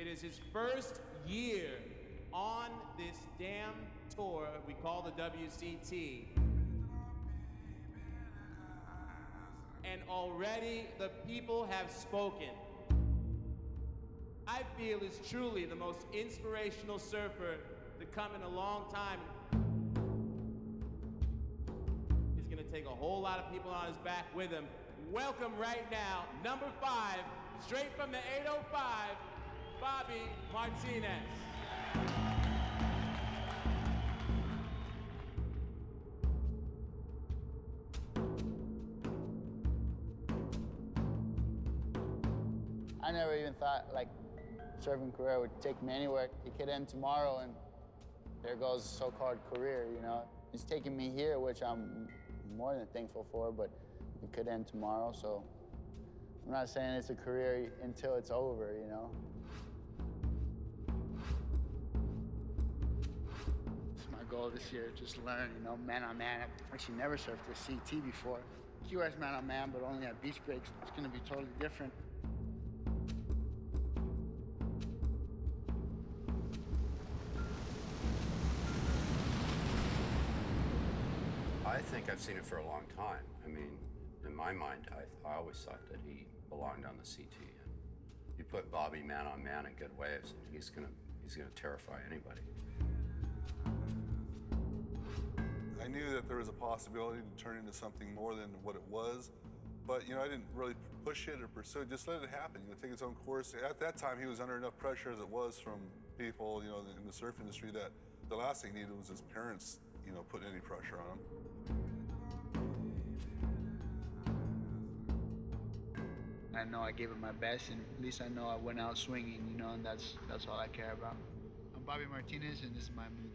It is his first year on this damn tour we call the WCT. And already the people have spoken. I feel is truly the most inspirational surfer to come in a long time. He's gonna take a whole lot of people on his back with him. Welcome right now, number 5, straight from the 805, Bobby Martinez. I never even thought like surfing career would take me anywhere. It could end tomorrow and there goes so-called career, you know. It's taking me here, which I'm more than thankful for, but it could end tomorrow, so I'm not saying it's a career until it's over, you know. It's my goal this year, just learn, you know, man-on-man. I've actually never surfed a CT before. QS man-on-man, but only at beach breaks. It's gonna be totally different. I think I've seen it for a long time. I mean, in my mind, I always thought that he belonged on the CT. And you put Bobby man on man in good waves, and he's gonna terrify anybody. I knew that there was a possibility to turn into something more than what it was, but you know, I didn't really push it or pursue it. Just let it happen. You know, take its own course. At that time, he was under enough pressure as it was from people, you know, in the surf industry that the last thing he needed was his parents, you know, putting any pressure on him. I know I gave it my best, and at least I know I went out swinging, you know, and that's all I care about. I'm Bobby Martinez, and this is my move.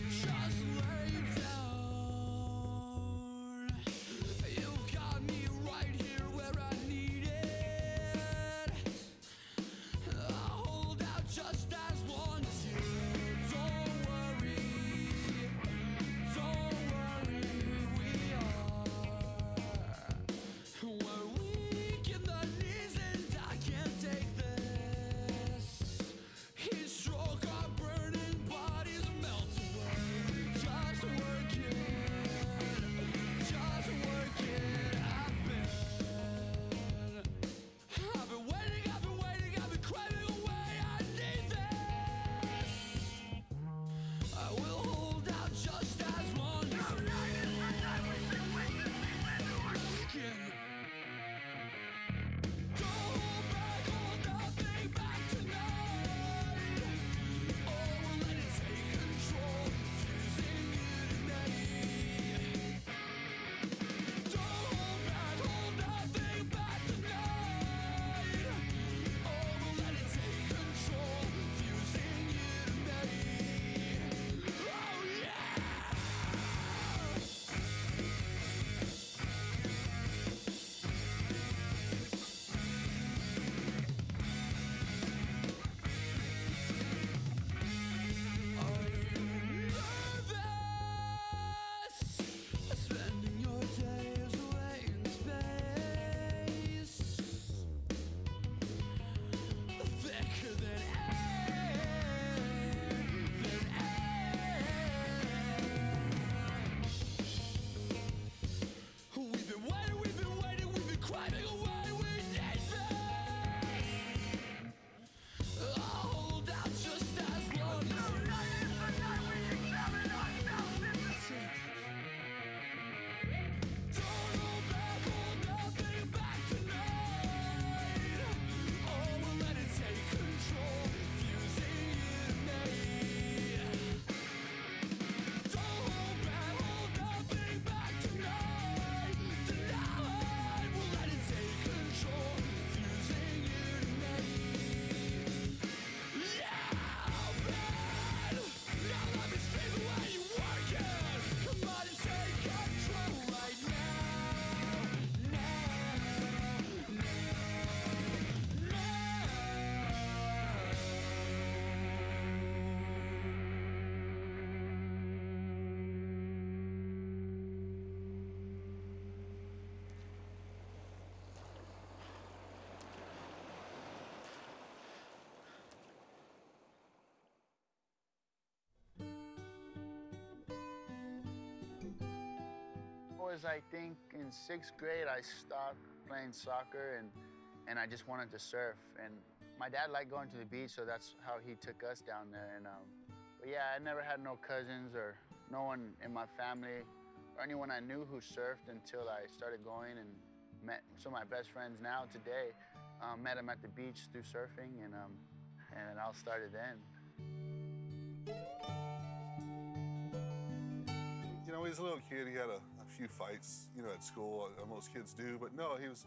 Just lay down. was, I think, in 6th grade, I stopped playing soccer and I just wanted to surf. And my dad liked going to the beach, so that's how he took us down there. And but yeah, I never had no cousins or no one in my family or anyone I knew who surfed until I started going and met some of my best friends now today. Met them at the beach through surfing, and it all started then. You know, when he was a little kid, he had a few fights, you know, at school. Most kids do, but no, he was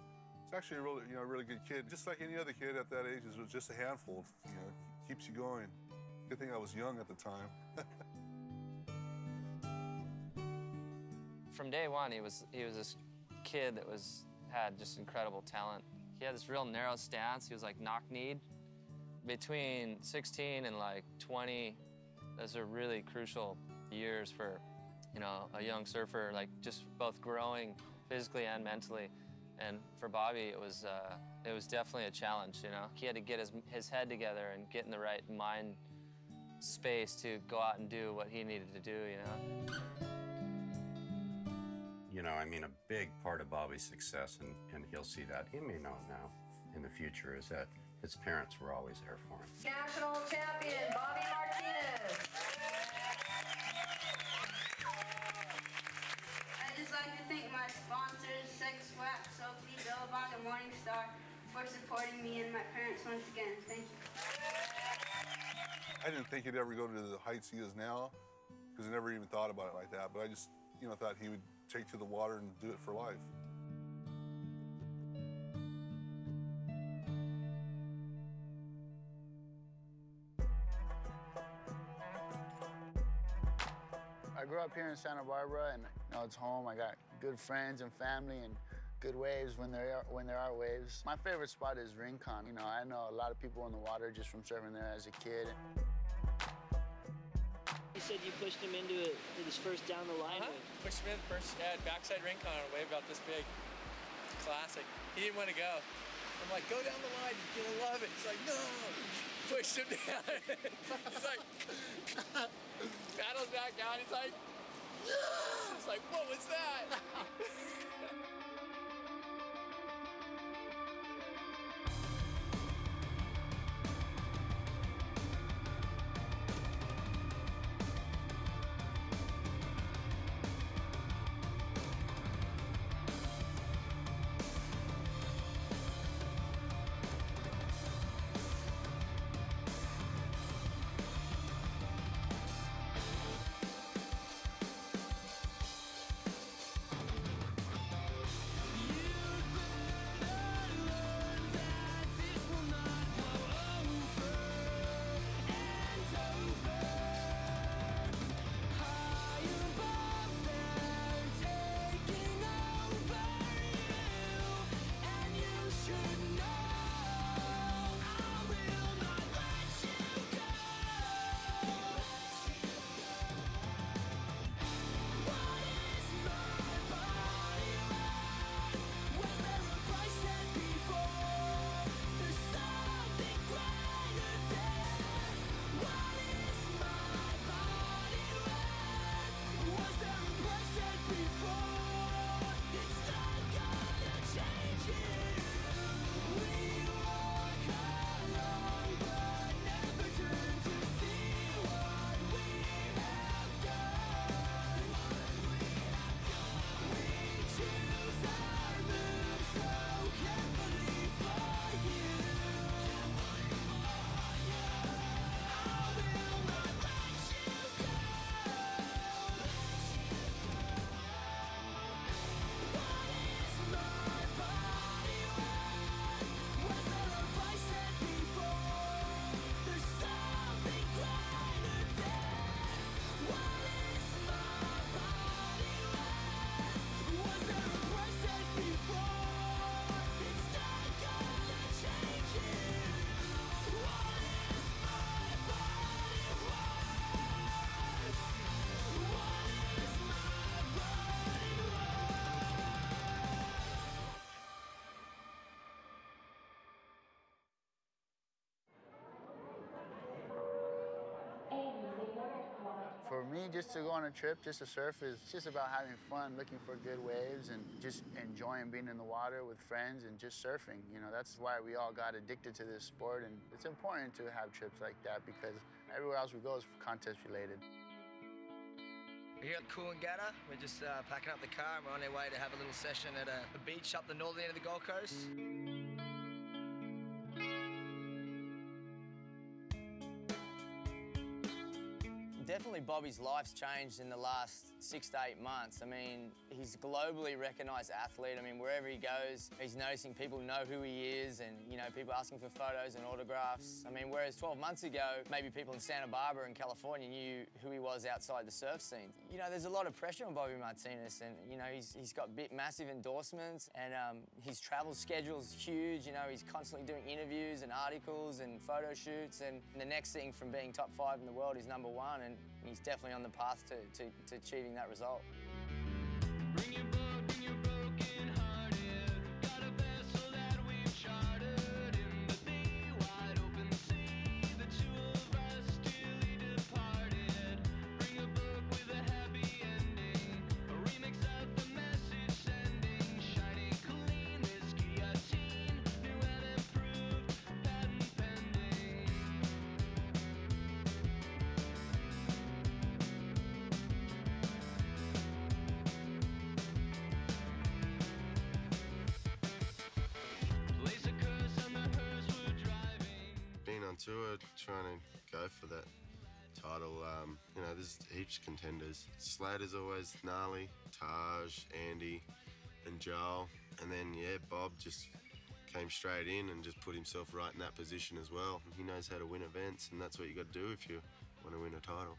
actually a really, really good kid. Just like any other kid at that age, it was just a handful. You know, keeps you going. Good thing I was young at the time. From day one, he was this kid that had just incredible talent. He had this real narrow stance. He was like knock-kneed. Between 16 and like 20, those are really crucial years for, you know, a young surfer, like just both growing physically and mentally. And for Bobby, it was definitely a challenge, you know. He had to get his head together and get in the right mind space to go out and do what he needed to do, you know. You know, I mean, a big part of Bobby's success, and he'll see that, he may know now in the future, is that his parents were always there for him. National champion, Bobby Martinez. I'd just like to thank my sponsors, Sex Wax, Sophie, Billabong, and Morningstar for supporting me and my parents once again. Thank you. I didn't think he'd ever go to the heights he is now, because I never even thought about it like that. But I just, you know, thought he would take to the water and do it for life. I grew up here in Santa Barbara, and you know, it's home. I got good friends and family and good waves when there are waves. My favorite spot is Rincon. You know, I know a lot of people in the water just from surfing there as a kid. You said you pushed him into it with his first down the line wave. Pushed him in first, backside Rincon on a wave about this big. Classic. He didn't want to go. I'm like, go down the line, you're gonna love it. He's like, no. Pushed him down. He's like, paddles back down. He's like, yeah. He's like, what was that? just to go on a trip, just to surf, is just about having fun, looking for good waves, and just enjoying being in the water with friends and just surfing. You know, that's why we all got addicted to this sport, and it's important to have trips like that because everywhere else we go is contest related. We're here at Coolangatta. We're just packing up the car and we're on our way to have a little session at a beach up the northern end of the Gold Coast. Definitely Bobby's life's changed in the last 6 to 8 months. I mean, he's a globally recognised athlete. I mean, wherever he goes, he's noticing people know who he is and, you know, people asking for photos and autographs. I mean, whereas 12 months ago, maybe people in Santa Barbara and California knew who he was outside the surf scene. You know, there's a lot of pressure on Bobby Martinez and, you know, he's got massive endorsements and his travel schedule's huge. You know, he's constantly doing interviews and articles and photo shoots, and the next thing from being top 5 in the world is #1, and he's definitely on the path to achieving that result. Bring your boat, bring your broken hearted. Got a vessel that we've chartered in the big wide open sea. The two of us dearly departed. Bring a book with a happy ending. A remix of the message sending. Shining clean, this guillotine. New and improved, patent pending. Being on tour, trying to go for that title, you know, there's heaps of contenders. Slater's always gnarly, Taj, Andy, and Joel. And then, yeah, Bob just came straight in and just put himself right in that position as well. He knows how to win events, and that's what you got to do if you want to win a title.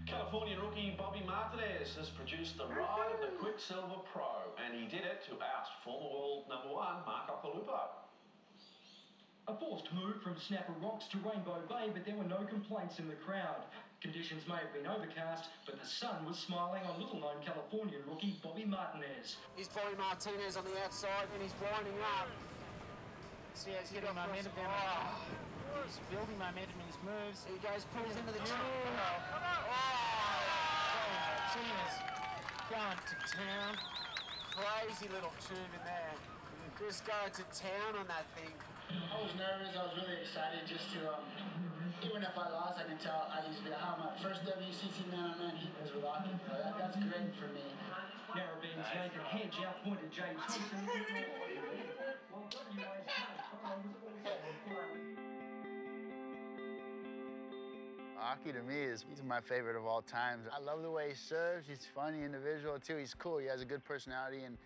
Californian rookie Bobby Martinez has produced the ride of the Quicksilver Pro, and he did it to oust former world #1 Mark Occhilupo. A forced move from Snapper Rocks to Rainbow Bay, but there were no complaints in the crowd. Conditions may have been overcast, but the sun was smiling on little-known Californian rookie Bobby Martinez. Here's Bobby Martinez on the outside, and he's winding up. See how he's getting momentum down. He's building momentum in his moves. He goes, pulls into the tube. Martinez going to town. Crazy little tube in there. Just going to town on that thing. I was nervous. I was really excited just to Even if I lost, I can tell at least how my first WCC man-on-man heat was with Aki. That's great for me. Narrabeen's Nathan Hedge outpointed Jay Thompson. Aki to me he's my favorite of all time. I love the way he serves. He's a funny individual too. He's cool. He has a good personality and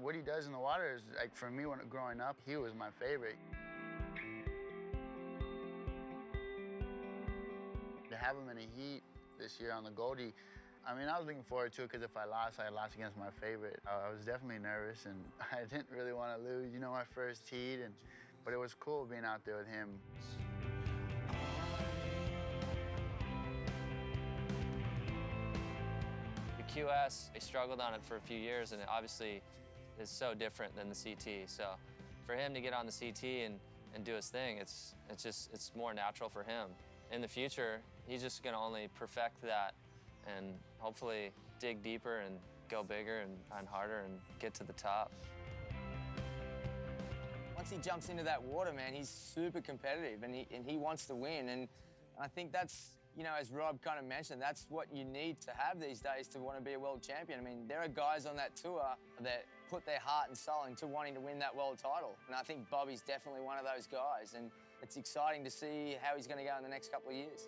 what he does in the water is like for me when growing up, he was my favorite. To have him in the heat this year on the Goldie, I mean, I was looking forward to it because if I lost against my favorite. I was definitely nervous and I didn't really want to lose, you know, my first heat, but it was cool being out there with him. The QS, he struggled on it for a few years and it obviously is so different than the CT. So for him to get on the CT and do his thing, it's more natural for him. In the future, he's just gonna only perfect that and hopefully dig deeper and go bigger and harder and get to the top. Once he jumps into that water, man, he's super competitive and he wants to win. And I think that's, you know, as Rob kind of mentioned, that's what you need to have these days to want to be a world champion. I mean, there are guys on that tour that put their heart and soul into wanting to win that world title. And I think Bobby's definitely one of those guys. And it's exciting to see how he's going to go in the next couple of years.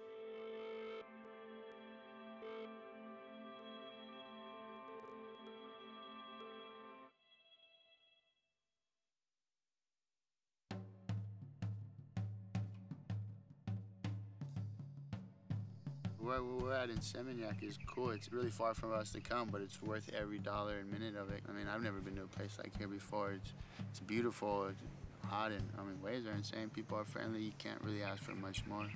Where we're at in Seminyak is cool. It's really far from us to come, but it's worth every dollar and minute of it. I mean, I've never been to a place like here before. It's beautiful, it's hot, and I mean, waves are insane. People are friendly. You can't really ask for much more.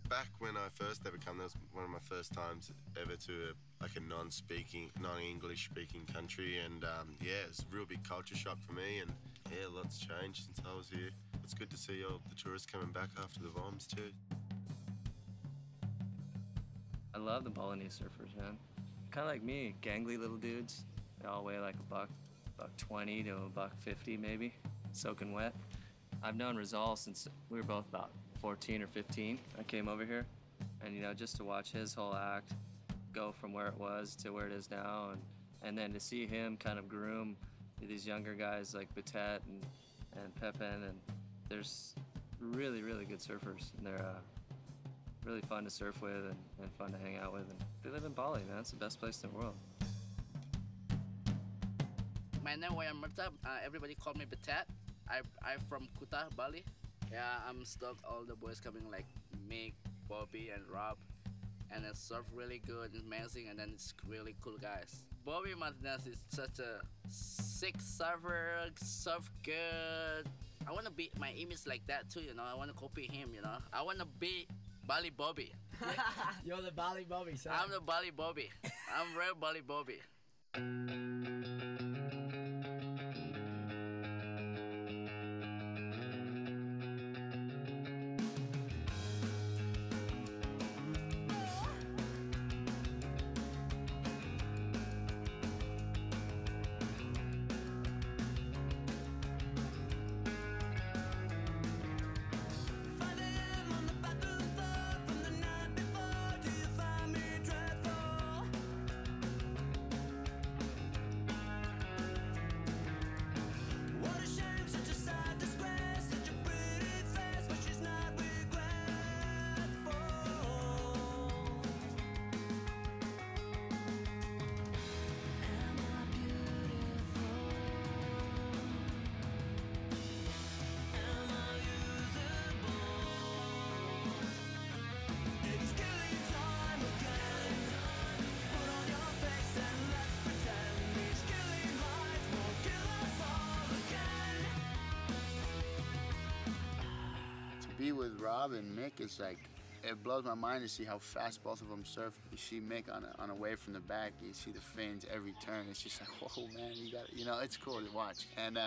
Back when I first ever come, that was one of my first times ever to a non-English speaking country, and yeah, it's a real big culture shock for me, and yeah, lots changed since I was here. It's good to see all the tourists coming back after the bombs too. I love the Balinese surfers, man. Kind of like me, gangly little dudes. They all weigh like a buck 20 to a buck 50 maybe, soaking wet. I've known Rizal since we were both about 14 or 15. I came over here, and you know, just to watch his whole act go from where it was to where it is now, and then to see him kind of groom these younger guys like Batet and Pepin, and there's really, really good surfers, and they're really fun to surf with and fun to hang out with. And they live in Bali, man. It's the best place in the world. My name is Marta. Everybody call me Batet. I'm from Kuta, Bali. Yeah, I'm stoked all the boys coming like Mick, Bobby, and Rob. And it surf really good, amazing, and then it's really cool guys. Bobby Martinez is such a sick surfer, surf good. I want to be my image like that too, you know. I want to copy him, you know. I want to be Bali Bobby. You're the Bali Bobby, son. I'm the Bali Bobby. I'm real Bali Bobby. Be with Rob and Mick, it's like, it blows my mind to see how fast both of them surf. You see Mick on a wave from the back, you see the fins every turn. It's just like, whoa, man, you know, it's cool to watch. And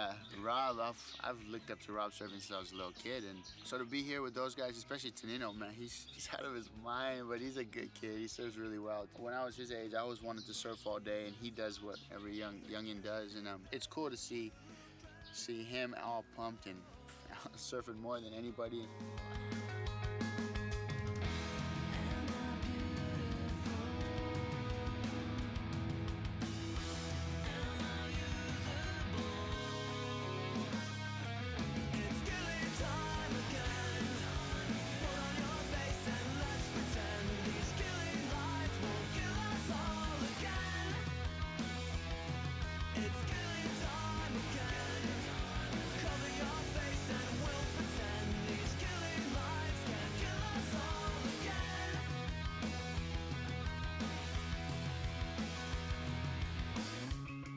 Rob, I've looked up to Rob surfing since I was a little kid, and so to be here with those guys, especially Tonino, man, he's out of his mind, but he's a good kid. He surfs really well. When I was his age, I always wanted to surf all day, and he does what every youngin does, and it's cool to see see him all pumped and surfing more than anybody.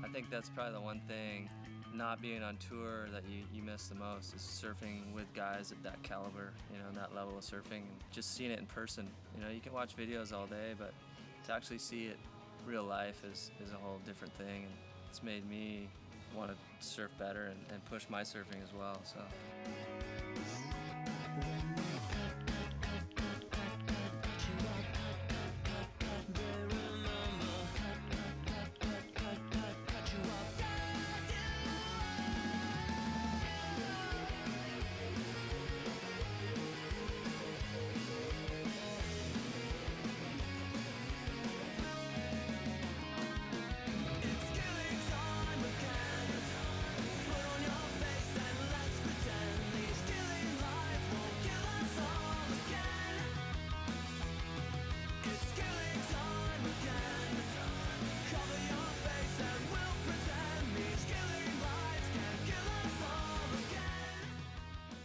I think that's probably the one thing, not being on tour, that you miss the most is surfing with guys at that caliber, you know, that level of surfing, and just seeing it in person. You know, you can watch videos all day, but to actually see it real life is a whole different thing, and it's made me want to surf better and push my surfing as well. So.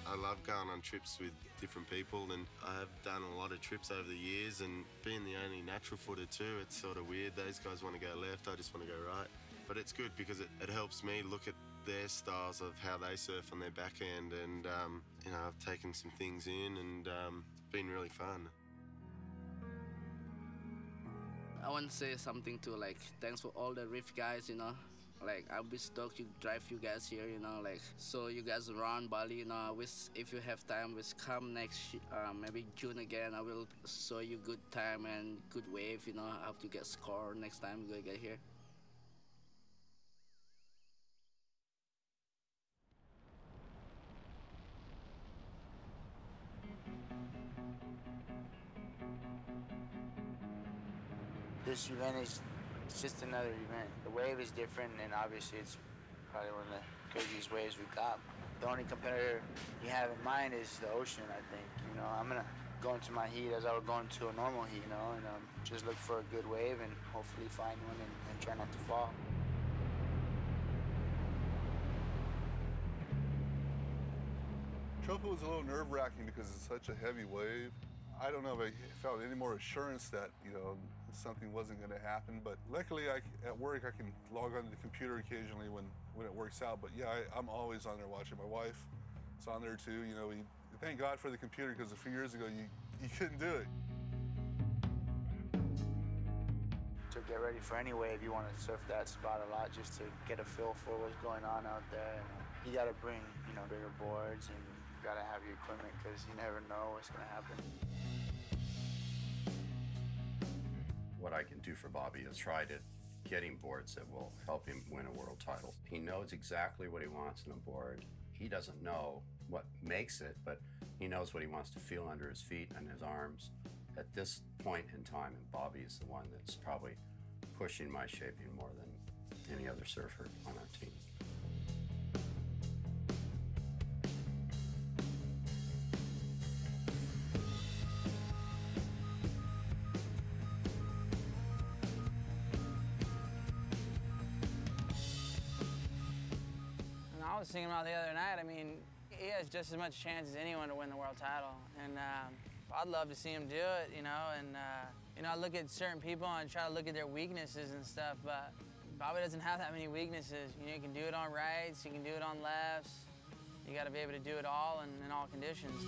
I love going on trips with different people, and I have done a lot of trips over the years, and being the only natural footer too, it's sort of weird. Those guys want to go left, I just want to go right. But it's good because it helps me look at their styles of how they surf on their backhand, and you know, I've taken some things in, and it's been really fun. I want to say something to, like, thanks for all the Reef guys, you know. Like, I'll be stoked to drive you guys here, you know, like, so you guys around Bali, you know. I wish if you have time, come next, maybe June again. I will show you good time and good wave, you know. I have to get score next time we get here. This event is just another event. The wave is different, and obviously it's probably one of the craziest waves we've got. The only competitor you have in mind is the ocean, I think. You know, I'm gonna go into my heat as I would go into a normal heat, you know, and just look for a good wave and hopefully find one and try not to fall. Tropa was a little nerve-wracking because it's such a heavy wave. I don't know if I felt any more assurance that, you know, something wasn't going to happen, but luckily at work I can log onto the computer occasionally when it works out. But yeah, I'm always on there watching. My wife is on there too. You know, thank God for the computer, because a few years ago you couldn't do it. To get ready for any wave, you want to surf that spot a lot just to get a feel for what's going on out there. And you got to bring, you know, bigger boards, and you got to have your equipment because you never know what's going to happen. What I can do for Bobby is try to get him boards that will help him win a world title. He knows exactly what he wants in a board. He doesn't know what makes it, but he knows what he wants to feel under his feet and his arms. At this point in time, and Bobby is the one that's probably pushing my shaping more than any other surfer on our team. I was thinking about the other night, I mean, he has just as much chance as anyone to win the world title. And I'd love to see him do it, you know, and you know, I look at certain people and try to look at their weaknesses and stuff, but Bobby doesn't have that many weaknesses. You know, you can do it on rights, you can do it on lefts. You got to be able to do it all in all conditions.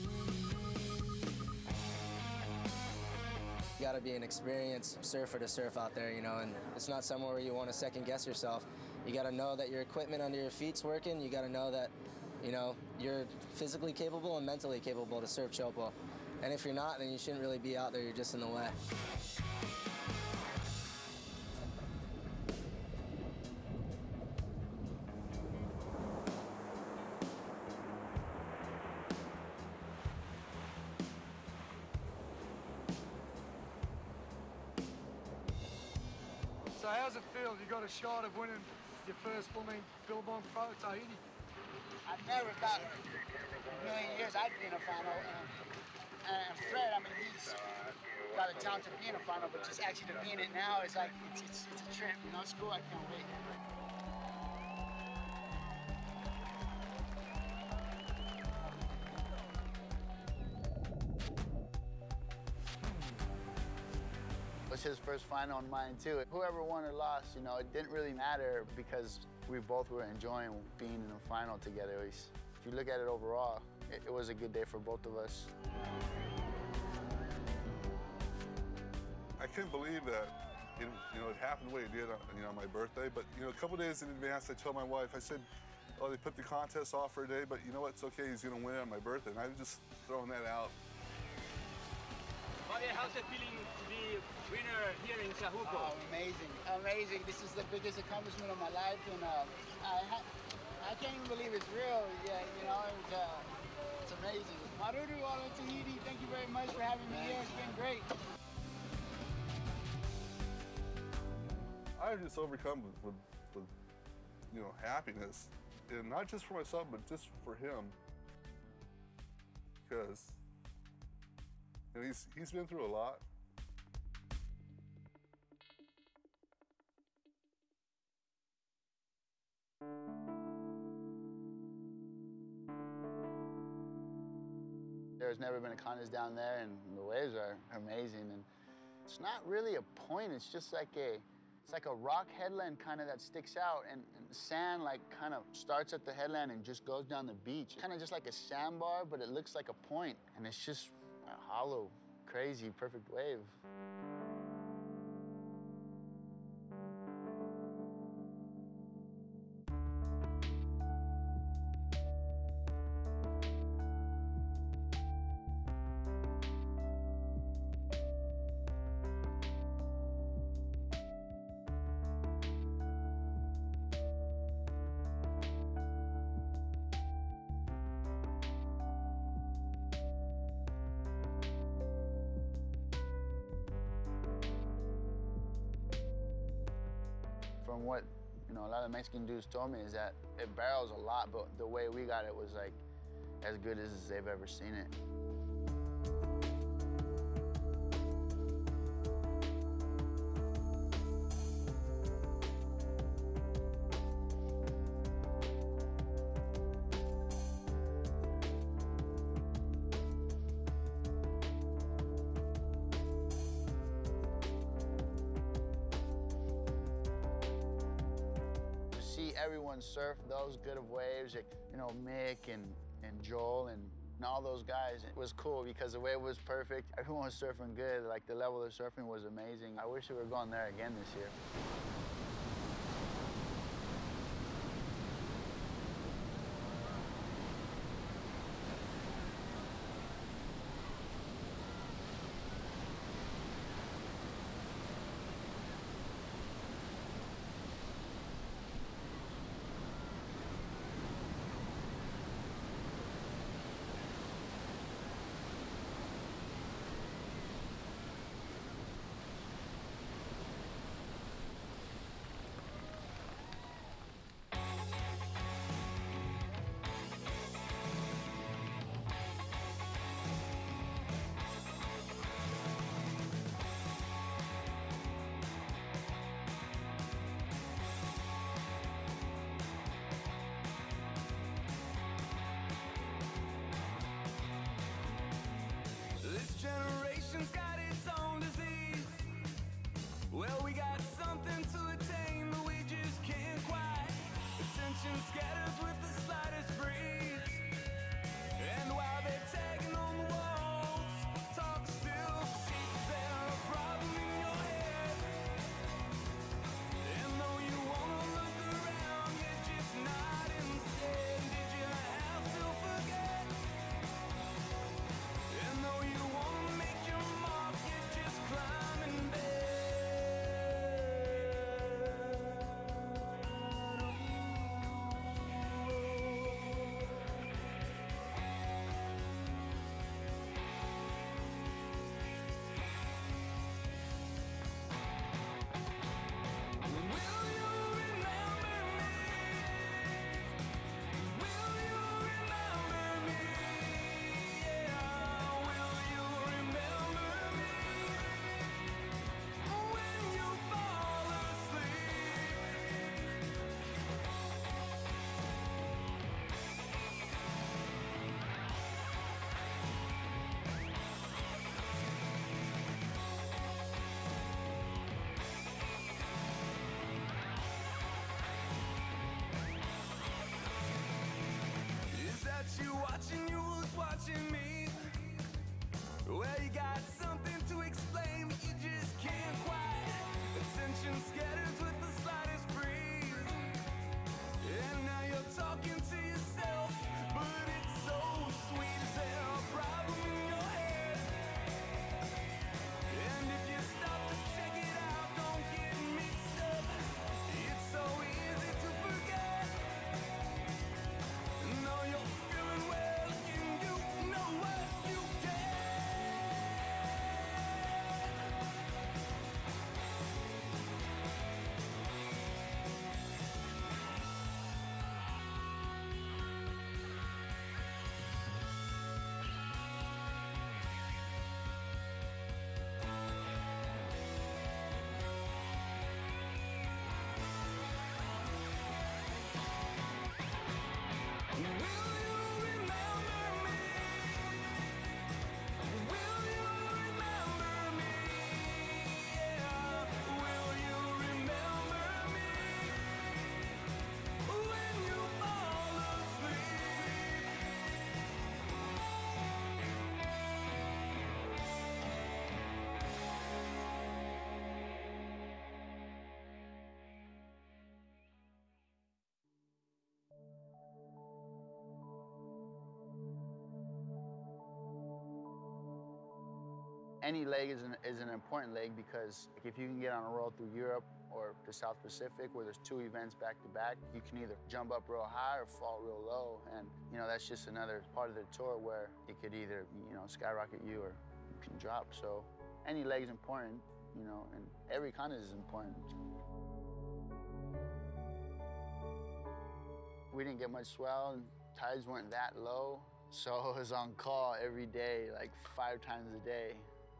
You got to be an experienced surfer to surf out there, you know, and it's not somewhere where you want to second guess yourself. You got to know that your equipment under your feet's working. You got to know that, you know, you're physically capable and mentally capable to surf Chopo. And if you're not, then you shouldn't really be out there. You're just in the way. So how's it feel? You got a shot of winning your first Billabong Pro at Tahiti. I never thought in a million years I'd be in a final. And Fred, I mean, he's got a talent to be in a final, but just actually to be in it now is like, it's a trip, you know, it's cool, I can't wait. It was his first final and mine too. Whoever won or lost, you know, it didn't really matter because we both were enjoying being in a final together. If you look at it overall, it was a good day for both of us. I couldn't believe that it happened the way it did on my birthday. But, a couple days in advance, I told my wife, I said, oh, they put the contest off for a day, but you know what, it's okay, he's going to win it on my birthday. And I was just throwing that out. Bobby, how's it feeling to be winner here in Chahuco? Oh, amazing, amazing. This is the biggest accomplishment of my life, and I can't even believe it's real. Yeah, it's amazing. Maruru out of Tahiti, thank you very much for having me here. It's been great. I was just overcome with happiness, and not just for myself, but just for him, because he's been through a lot. There's never been a contest down there, and the waves are amazing. And it's not really a point. It's just like a rock headland kind of that sticks out, and the sand like kind of starts at the headland and just goes down the beach. Kind of just like a sandbar, but it looks like a point, and it's just a hollow, crazy, perfect wave. From what a lot of Mexican dudes told me is that it barrels a lot, but the way we got it was like as good as they've ever seen it. Everyone surf those good of waves, Mick and Joel and all those guys. It was cool because the wave was perfect. Everyone was surfing good. Like the level of surfing was amazing. I wish we were going there again this year. Generation's got its own disease. Well, we got something to attain, but we just can't quite. Attention scatters with the slightest breeze. And while they're tagging on the walls, talk still seeps there a problem in your head. And though you wanna look around, you're just not instead. Did you have to forget? And though you wanna make your mark, you're just climbing bed. Any leg is an important leg because if you can get on a roll through Europe or the South Pacific where there's 2 events back to back, you can either jump up real high or fall real low. And, you know, that's just another part of the tour where it could either, you know, skyrocket you or you can drop. So any leg is important, you know, and every contest is important. We didn't get much swell and tides weren't that low. So it was on call every day, like 5 times a day.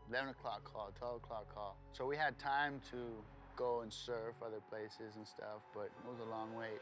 11 o'clock call, 12 o'clock call. So we had time to go and surf other places and stuff, but it was a long wait.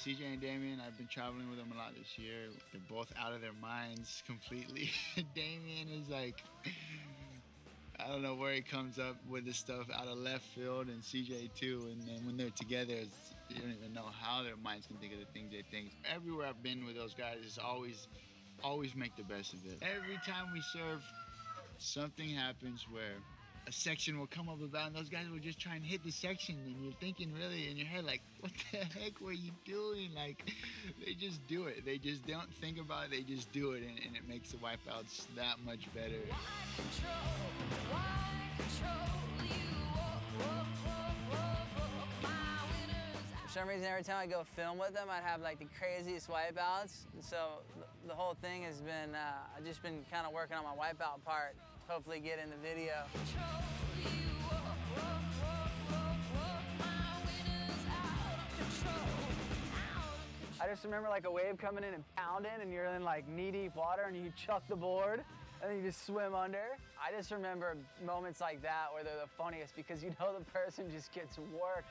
CJ and Damien, I've been traveling with them a lot this year. They're both out of their minds completely. Damien is like, I don't know where he comes up with this stuff out of left field, and CJ too. And then when they're together, you don't even know how their minds can think of the things they think. Everywhere I've been with those guys is always make the best of it. Every time we surf, something happens where a section will come up about, and those guys will just try and hit the section, and you're thinking really in your head, like, what the heck were you doing? Like, they just do it. They just don't think about it, they just do it, and it makes the wipeouts that much better. For some reason, every time I go film with them, I'd have like the craziest wipeouts. So the whole thing has been, I've just been kind of working on my wipeout part. Hopefully get in the video. I just remember like a wave coming in and pounding, and you're in like knee-deep water, and you chuck the board, and then you just swim under. I just remember moments like that where they're the funniest because you know the person just gets worked.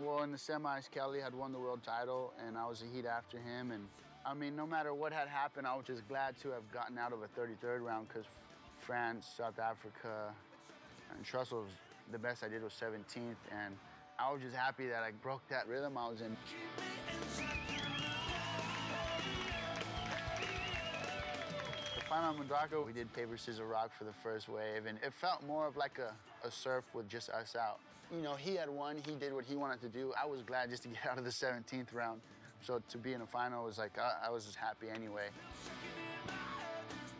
Well, in the semis, Kelly had won the world title, and I was a heat after him. And I mean, no matter what had happened, I was just glad to have gotten out of a 33rd round because France, South Africa, and Trussell, was the best I did was 17th, and I was just happy that I broke that rhythm I was in. The final on Mondraco, we did paper, scissors, rock for the first wave, and it felt more of like a surf with just us out. You know, he had won, he did what he wanted to do. I was glad just to get out of the 17th round. So to be in a final was like, I was just happy anyway.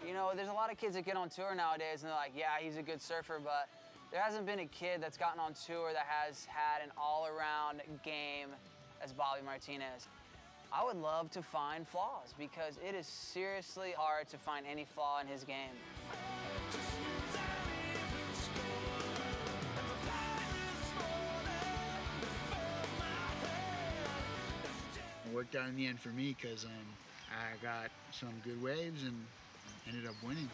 You know, there's a lot of kids that get on tour nowadays and they're like, yeah, he's a good surfer, but there hasn't been a kid that's gotten on tour that has had an all-around game as Bobby Martinez. I would love to find flaws because it is seriously hard to find any flaw in his game. It worked out in the end for me because I got some good waves and ended up winning.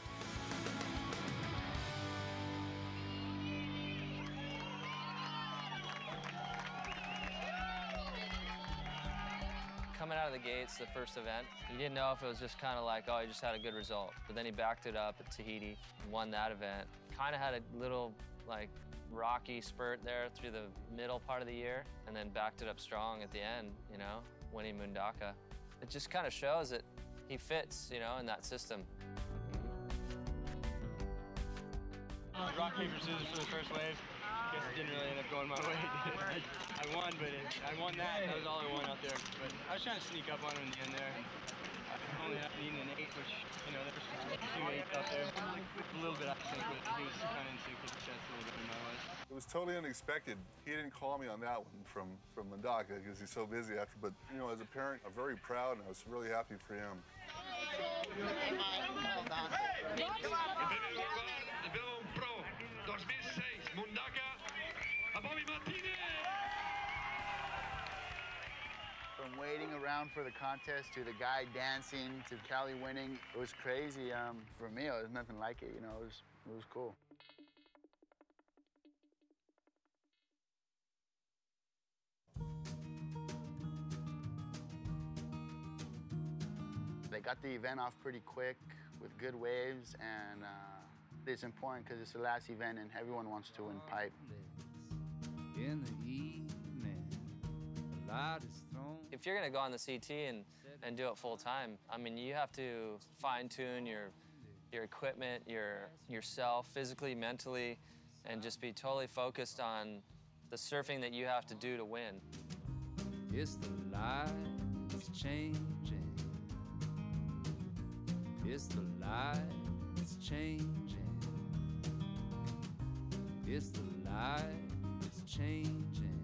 coming out of the gates, the first event, you didn't know if it was just kind of like, oh, he just had a good result. But then he backed it up at Tahiti, won that event. Kind of had a little, like, rocky spurt there through the middle part of the year, and then backed it up strong at the end, you know, winning Mundaka. It just kind of shows that he fits, you know, in that system. Rock, paper, scissors for the first wave. Guess it didn't really end up going my way. I won, but I won that. That was all I won out there. But I was trying to sneak up on him in the end there. I only had to need an 8, which, you know, there was a few 8s out there. A little bit out of sync with it. He was kind of in sync with the chest a little bit than I was. It was totally unexpected. He didn't call me on that one from Mundaka because he's so busy after. But, you know, as a parent, I'm very proud and I was really happy for him. Pro 2006, Mundaka, a Bobby Martinez. From waiting around for the contest to the guy dancing to Cali winning, it was crazy. For me, it was nothing like it. You know, it was cool. They got the event off pretty quick with good waves, and it's important because it's the last event and everyone wants to win pipe. In the evening, a light is thrown. If you're gonna go on the CT and do it full time, I mean, you have to fine tune your equipment, yourself, physically, mentally, and just be totally focused on the surfing that you have to do to win. It's the light that's changing. It's the light that's changing. It's the light that's changing.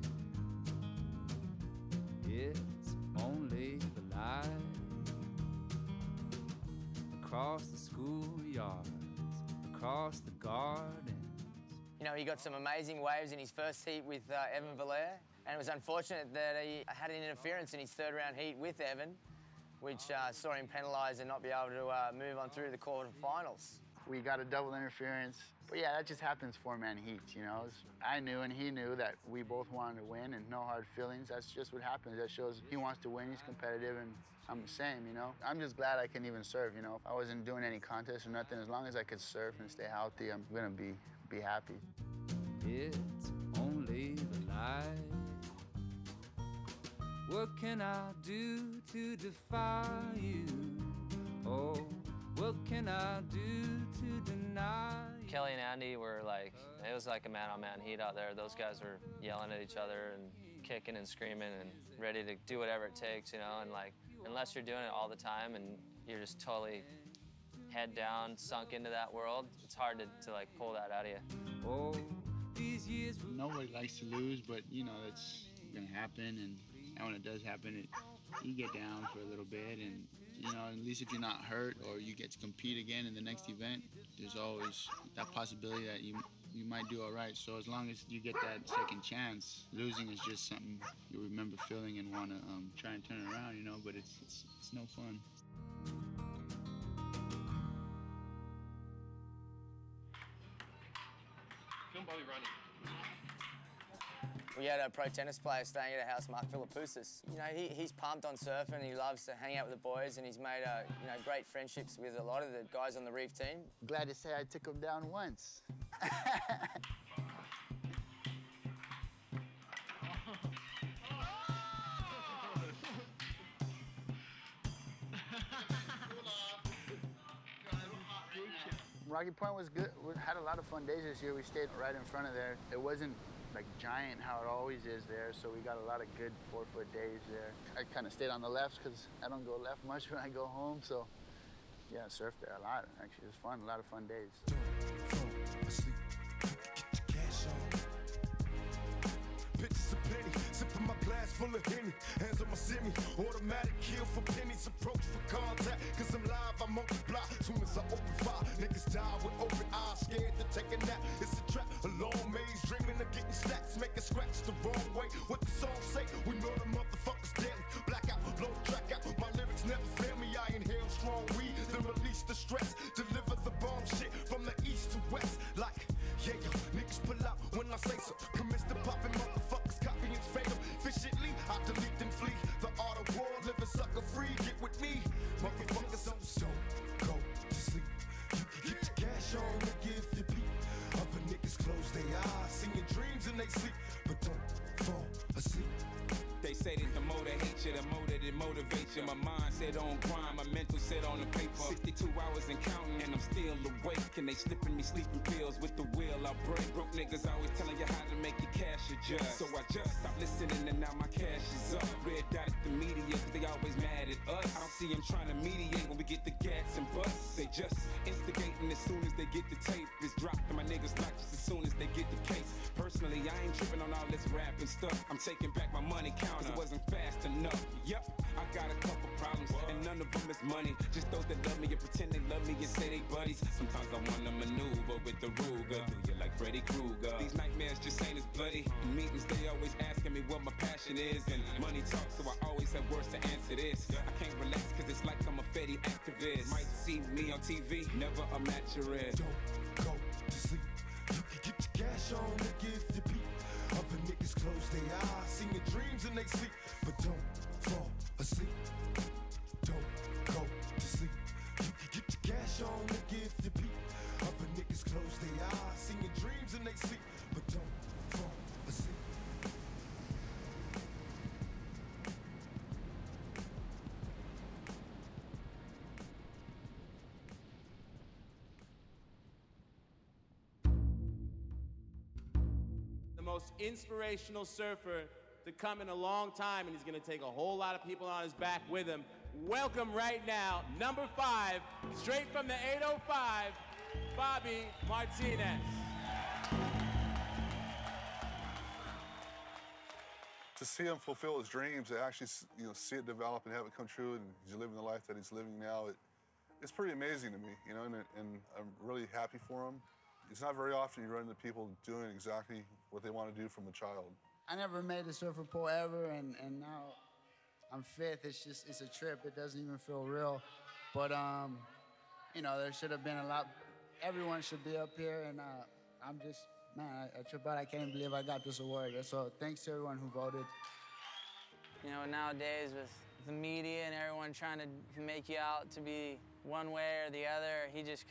It's only the light across the schoolyards, across the gardens. You know, he got some amazing waves in his first heat with Evan Valère, and it was unfortunate that he had an interference in his third-round heat with Evan, which saw him penalised and not be able to move on through the quarterfinals. We got a double interference. But yeah, that just happens 4-man heats, you know. I knew and he knew that we both wanted to win and no hard feelings. That's just what happens. That shows he wants to win, he's competitive, and I'm the same, you know. I'm just glad I can even surf, you know. If I wasn't doing any contests or nothing, as long as I could surf and stay healthy, I'm gonna be happy. It's only the light. What can I do to defy you? Oh, what can I do to deny you? Kelly and Andy were like, it was like a man-on-man heat out there. Those guys were yelling at each other and kicking and screaming and ready to do whatever it takes, you know, and like, unless you're doing it all the time and you're just totally head down, sunk into that world, it's hard to like pull that out of you. Oh, these years. Nobody likes to lose, but you know, it's gonna happen, and when it does happen, you get down for a little bit, and you know, at least if you're not hurt or you get to compete again in the next event, there's always that possibility that you might do all right. So as long as you get that second chance, losing is just something you remember feeling and want to try and turn it around, you know, but it's no fun. Film Bobby running. We had a pro tennis player staying at our house, Mark Philippoussis. You know, he's pumped on surfing. He loves to hang out with the boys, and he's made you know, great friendships with a lot of the guys on the Reef team. Glad to say I took him down once. Rocky Point was good. We had a lot of fun days this year. We stayed right in front of there. It wasn't like giant how it always is there, so we got a lot of good 4-foot days there. I kind of stayed on the left because I don't go left much when I go home, so yeah, I surfed there a lot. Actually, it was fun, a lot of fun days. Pictures of plenty, sipping my glass full of Henny. Hands on my semi, automatic kill for pennies. Approach for contact, cause I'm live, I multiply. Soon as I open fire, niggas die with open eyes. Scared to take a nap, it's a trap. A long maze, dreaming of getting stacks. Make a scratch the wrong way. What the song say? We know the motherfuckers daily. Blackout, blow the track out. My lyrics never fail me. I inhale strong weed, then release the stress. Deliver the bomb shit from the east to west. Like, yeah, yo, niggas pull out when I say so. Commence to popping motherfuckers, copying's fatal. Efficiently, I delete and flee. The art of war, live inside in they sleep, but don't fall asleep. They say that the more they hate you, the more that it motivates you. My mind set on crime, my mental set on the paper. 62 hours and counting, and I'm still awake. And they slipping me sleeping pills with the will I break. Broke niggas always telling you how to make your cash adjust. So I just stopped listening and now my cash is up. Red dot at the media, cause they always mad at us. I don't see them trying to mediate when we get the gats and busts. They just instigating as soon as they get the tape. It's dropped and my niggas block just as soon as they get the case. Personally, I ain't tripping on all this rap and stuff. I'm taking back my money count. Cause it wasn't fast enough. Yep, I got a couple problems, and none of them is money. Just those that love me and pretend they love me and say they buddies. Sometimes I wanna maneuver with the Ruger. Do you like Freddy Krueger? These nightmares just ain't as bloody. In meetings, they always asking me what my passion is. And money talks, so I always have words to answer this. I can't relax, cause it's like I'm a Fetty activist. Might see me on TV, never a match your rest. Don't go to sleep. You can get your cash on, nigga, if you beat. Other niggas close their eyes, seeing dreams in they sleep, but don't fall asleep. Don't go to sleep. You can get your cash on, nigga, if you beat. Other niggas close their eyes, seeing dreams in they sleep, but don't fall asleep. Most inspirational surfer to come in a long time, and he's gonna take a whole lot of people on his back with him. Welcome right now, number 5, straight from the 805, Bobby Martinez. To see him fulfill his dreams, to actually see it develop and have it come true, and he's living the life that he's living now, it's pretty amazing to me, and I'm really happy for him. It's not very often you run into people doing exactly what they want to do from a child. I never made the surfer pole ever, and now I'm 5th. It's a trip. It doesn't even feel real. But, there should have been a lot. Everyone should be up here, and I'm just, man, I trip out. I can't believe I got this award. So thanks to everyone who voted. Nowadays with the media and everyone trying to make you out to be one way or the other, he just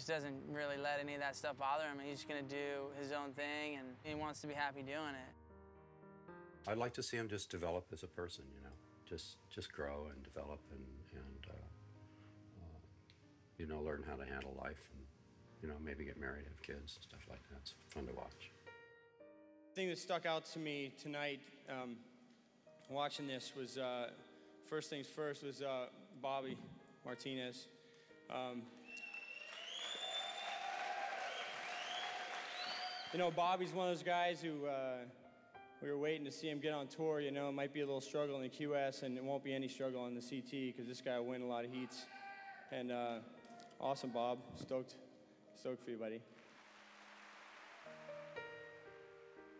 doesn't really let any of that stuff bother him. He's just gonna do his own thing, and he wants to be happy doing it. I'd like to see him just develop as a person, just grow and develop and learn how to handle life and, maybe get married, have kids, stuff like that. It's fun to watch. The thing that stuck out to me tonight watching this was, first things first, was Bobby Martinez. Bobby's one of those guys who we were waiting to see him get on tour. It might be a little struggle in the QS, and it won't be any struggle on the CT because this guy will win a lot of heats. And awesome, Bob. Stoked for you, buddy.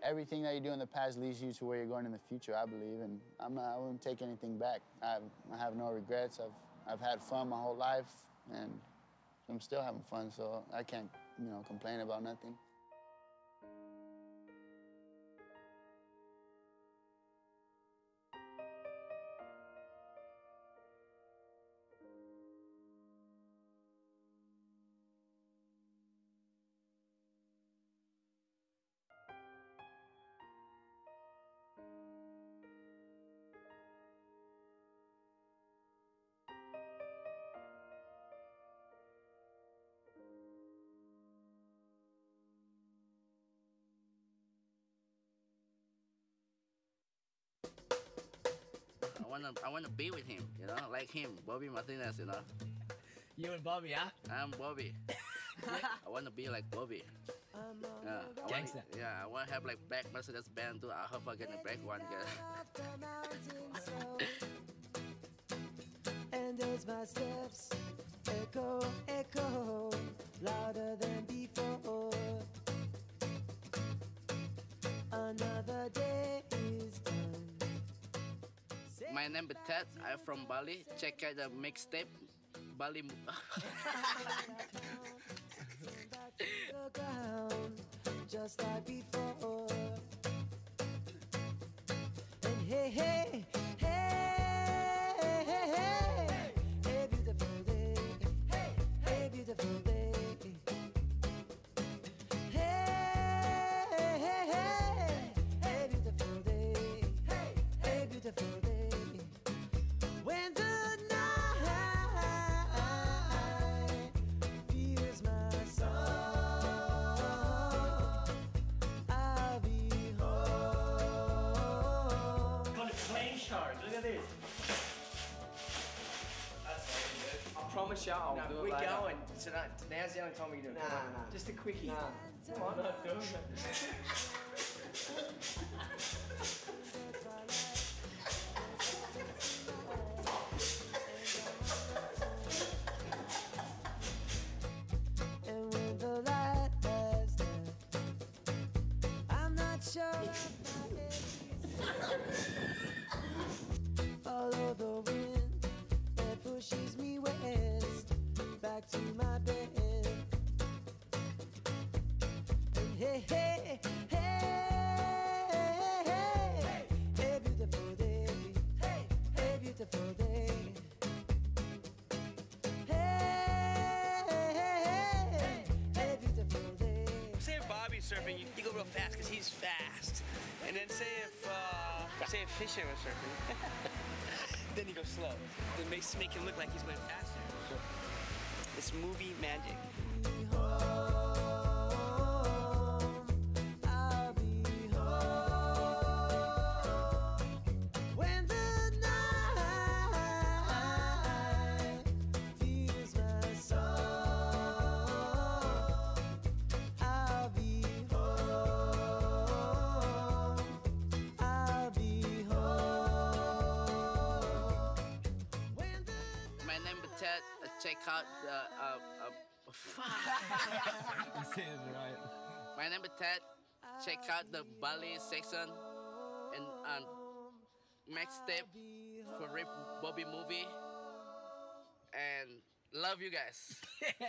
Everything that you do in the past leads you to where you're going in the future, I believe, and I wouldn't take anything back. I have no regrets. I've had fun my whole life, and I'm still having fun, so I can't, complain about nothing. I wanna be with him, like him, Bobby Martinez, You and Bobby, huh? I'm Bobby. I wanna be like Bobby. Gangsta. I wanna have like black Mercedes Benz too. I hope I get a black one, And as my steps echo, louder than before. Another day is done. My name is Ted. I'm from Bali. Check out the mixtape, Bali. The ground, just like before. And hey, hey, hey, hey, hey, hey, beautiful day. Hey, beautiful day. Hey, hey, hey. at this. I promise you, I'll do it we're later. going. Tonight, now's the only time we can do it. Nah, Come on. nah. Just a quickie. Nah. Come on. I'm not doing it. And when the light has left, I'm not sure. Follow the wind that pushes me west, back to my bed. And hey, hey, hey, hey, beautiful day, hey, beautiful day. Hey, beautiful day. Say if Bobby's surfing, you go real fast because he's fast. And then say if Fisher was surfing, then he goes slow. It makes make him look like he's going faster. It's movie magic. I'll be home when the night fills my soul. I'll be home. I'll be home. My name is Ted. Check out the You say it right. My name is Ted. Check out the Bali section and next step for Reef Bobby movie. And love you guys. Yeah,